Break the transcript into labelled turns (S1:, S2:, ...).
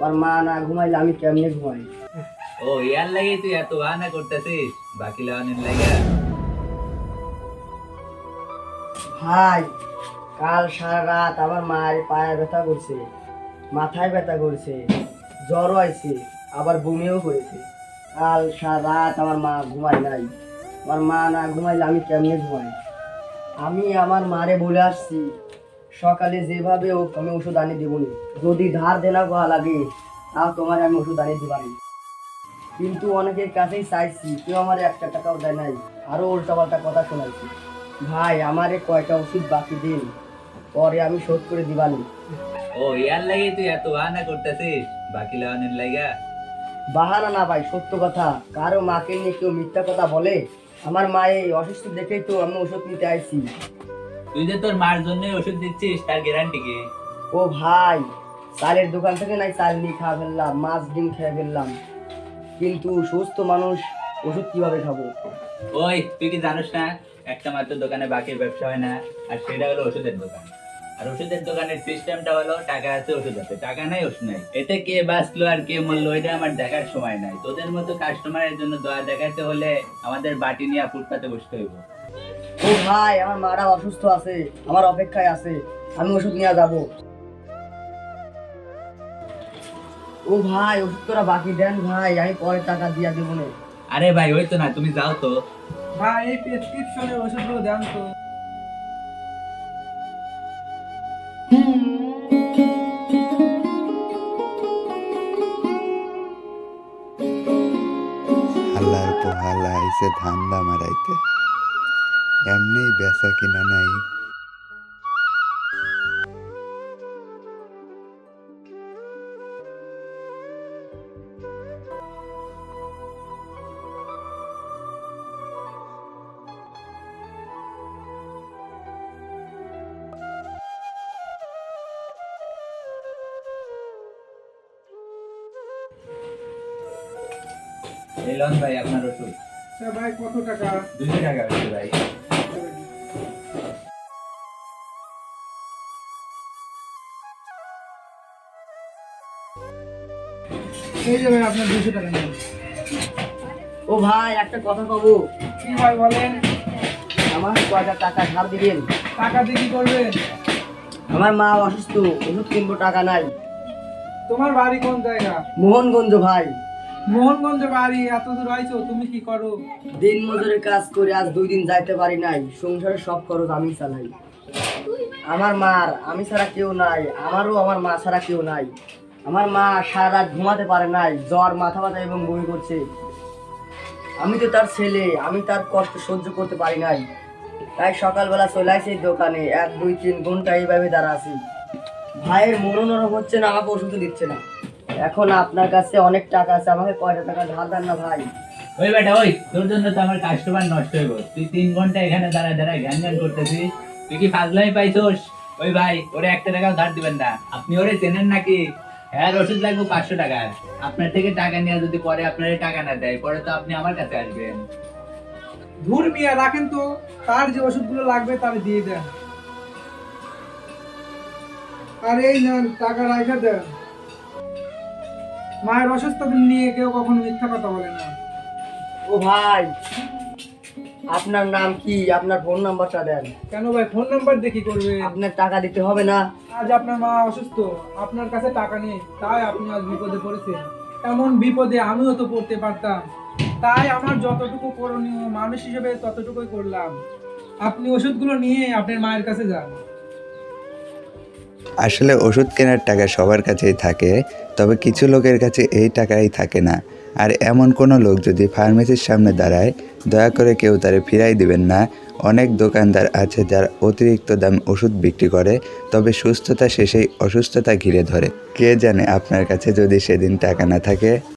S1: আমার মা না ঘুমাইলে আমি কেমনে ঘুমাই?
S2: ও ইয়ার লাগে তুই এত বাহানা করতেছিস বাকি লাগানোর লাগে?
S1: ভাই, কাল সারা রাত আমার মায়ের পায়ে ব্যথা করছে, মাথায় ব্যথা করছে, জ্বর হয়েছে, আবার বমিও করেছে। কাল সারা রাত আমার মা ঘুমায় নাই। আমার মা না ঘুমাইলে আমি কেমনে ঘুমাই? আমি আমার মারে বলে আসছি সকালে যেভাবে হোক আমি ওষুধ আনি দেবনি, যদি ধার দেনা করা লাগে তাও তোমার আমি ওষুধ আনি দিবানি। কিন্তু অনেকের কাছেই চাইছি, কেউ আমার একটা টাকাও দেয় নাই, আরো উল্টাপাল্টা কথা শোনাইছি। ভাই, আমারে কয়টা ওষুধ বাকি দিন, পরে আমি শোধ করে দিবানি।
S2: ও ইয়ার লাগে তুই এত বাহানা করতেছিস বাকি লাগানোর লাগে?
S1: বাহানা না ভাই, সত্য কথা। কারো মাকে নিয়ে কেউ মিথ্যা কথা বলে? আমার মা এই অসুস্থ দেখেই তো আমি ওষুধ নিতে আইছি।
S2: তুই যে তোর মার জন্য ওষুধ দিচ্ছিস তার গ্যারান্টি কি?
S1: ও ভাই, চালের দোকান থেকে নাই চাল নিয়ে খাওয়া ফেললাম, মাছ ডিম খেয়ে ফেললাম, কিন্তু সুস্থ মানুষ ওষুধ কিভাবে খাবো?
S2: ওই তুই কি জানিস না একটা মাত্র দোকানে বাকির ব্যবসা হয় না, আর সেটা হলো ওষুধের দোকান। আর ওষুধের দোকানের সিস্টেমটা হলো টাকা আছে ওষুধ আছে, টাকা নাই ওষুধ নাই। এতে কে বাঁচলো আর কে মরলো এটা আমার দেখার সময় নাই। তোদের মতো কাস্টমারের জন্য দয়া দেখাতে হলে আমাদের বাটি নিয়ে ফুটপাতে বসতে হইব।
S1: ও ভাই, আমার মারা অসুস্থ আছে, আমার অপেক্ষায় আছে, আমি ওষুধ নিয়ে যাব। ও ভাই, ওষুধ তোরা বাকি দেন ভাই, আমি পরে টাকা দিয়া দেবো না।
S2: আরে ভাই ওই তো না, তুমি যাও তো।
S3: ভাই এই প্রেসক্রিপশনের ওষুধগুলো দেন তো।
S4: হালার পোহালা আইসে ধান্দা মারাইতে, এমনি বেচা কিনা নাই।
S2: এই লন ভাই আপনার ওষুধ।
S3: আচ্ছা ভাই, কত টাকা?
S2: 200 টাকা হচ্ছে ভাই।
S3: এই যে ভাই আপনার 200 টাকা নেন।
S1: ও ভাই, একটা কথা কব।
S3: কি ভাই বলেন?
S1: আমার কয়টা টাকা ধার দিবেন?
S3: টাকা দিয়ে কি করবেন?
S1: আমার মা অসুস্থ, ওষুধ কিনবো, টাকা নাই।
S3: তোমার বাড়ি কোন জায়গা?
S1: মোহনগঞ্জ ভাই।
S3: মোহনগঞ্জ বাড়ি, এত দূর আইছো, তুমি কি করো?
S1: দিন মজুরের কাজ করে আজ 2 দিন যাইতে পারি নাই, সংসারের সব খরচ আমি চালাই। আমার মার আমি ছাড়া কেউ নাই, আমারও আমার মা ছাড়া কেউ নাই। আমার মা সারা রাত ঘুমাতে পারে নাই, জ্বর, মাথা ব্যথা এবং বমি করছে। আমি তো তার ছেলে, আমি তার কষ্ট সহ্য করতে পারি নাই, তাই সকালবেলা চলে আসি দোকানে, 1 2 3 ঘন্টা এইভাবে দাঁড়া আছি। ভাইয়ের মনোনরম হচ্ছে না, আমাকে ওষুধ দিচ্ছে না। এখন আপনার কাছে অনেক টাকা আছে, আমাকে কয়টা টাকা ধার দেন না ভাই?
S2: ওই বেটা ওই, তোর জন্য তো আমার কাস্টমার নষ্ট হইব। তুই 3 ঘন্টা এখানে দাঁড়ায় দাঁড়ায় ঘ্যান ঘ্যান করতেছিস, তুই কি ফাজলাই পাইছোস? ওই ভাই ওরে 1 টাকাও ধার দিবেন না। আপনি ওরে চেনেন নাকি? হ্যাঁ, ওষুধ লাগবে 500 টাকার। আপনার থেকে টাকা নিয়ে যদি পরে আপনার টাকা না দেয়, পরে তো আপনি আমার কাছে আসবেন।
S3: ধুর মিয়া, রাখেন তো, তার যে ওষুধগুলো লাগবে তার দিয়ে দেন। আর এই নেন টাকা, রাখা দেন। মায়ের অসুস্থতা নিয়ে কেউ কখনো মিথ্যা কথা বলে না।
S1: ও ভাই, আপনার নাম কি? আপনার ফোন নাম্বারটা দেন।
S3: কেন ভাই, ফোন নাম্বার দিয়ে কি করবে?
S1: আপনার টাকা দিতে হবে না?
S3: আজ আপনার মা অসুস্থ, আপনার কাছে টাকা নেই, তাই আপনি আজ বিপদে পড়েছেন। এমন বিপদে আমিও তো পড়তে পারতাম, তাই আমার যতটুকু করণীয় মানুষ হিসেবে ততটুকুই করলাম। আপনি ওষুধগুলো নিয়ে আপনার মায়ের কাছে যান।
S4: আসলে ওষুধ কেনার টাকা সবার কাছেই থাকে, তবে কিছু লোকের কাছে এই টাকাই থাকে না। আর এমন কোনো লোক যদি ফার্মেসির সামনে দাঁড়ায়, দয়া করে কেউ তারে ফিরাই দিবেন না। অনেক দোকানদার আছে যারা অতিরিক্ত দাম ওষুধ বিক্রি করে, তবে সুস্থতা শেষেই অসুস্থতা ঘিরে ধরে। কে জানে আপনার কাছে যদি সেদিন টাকা না থাকে।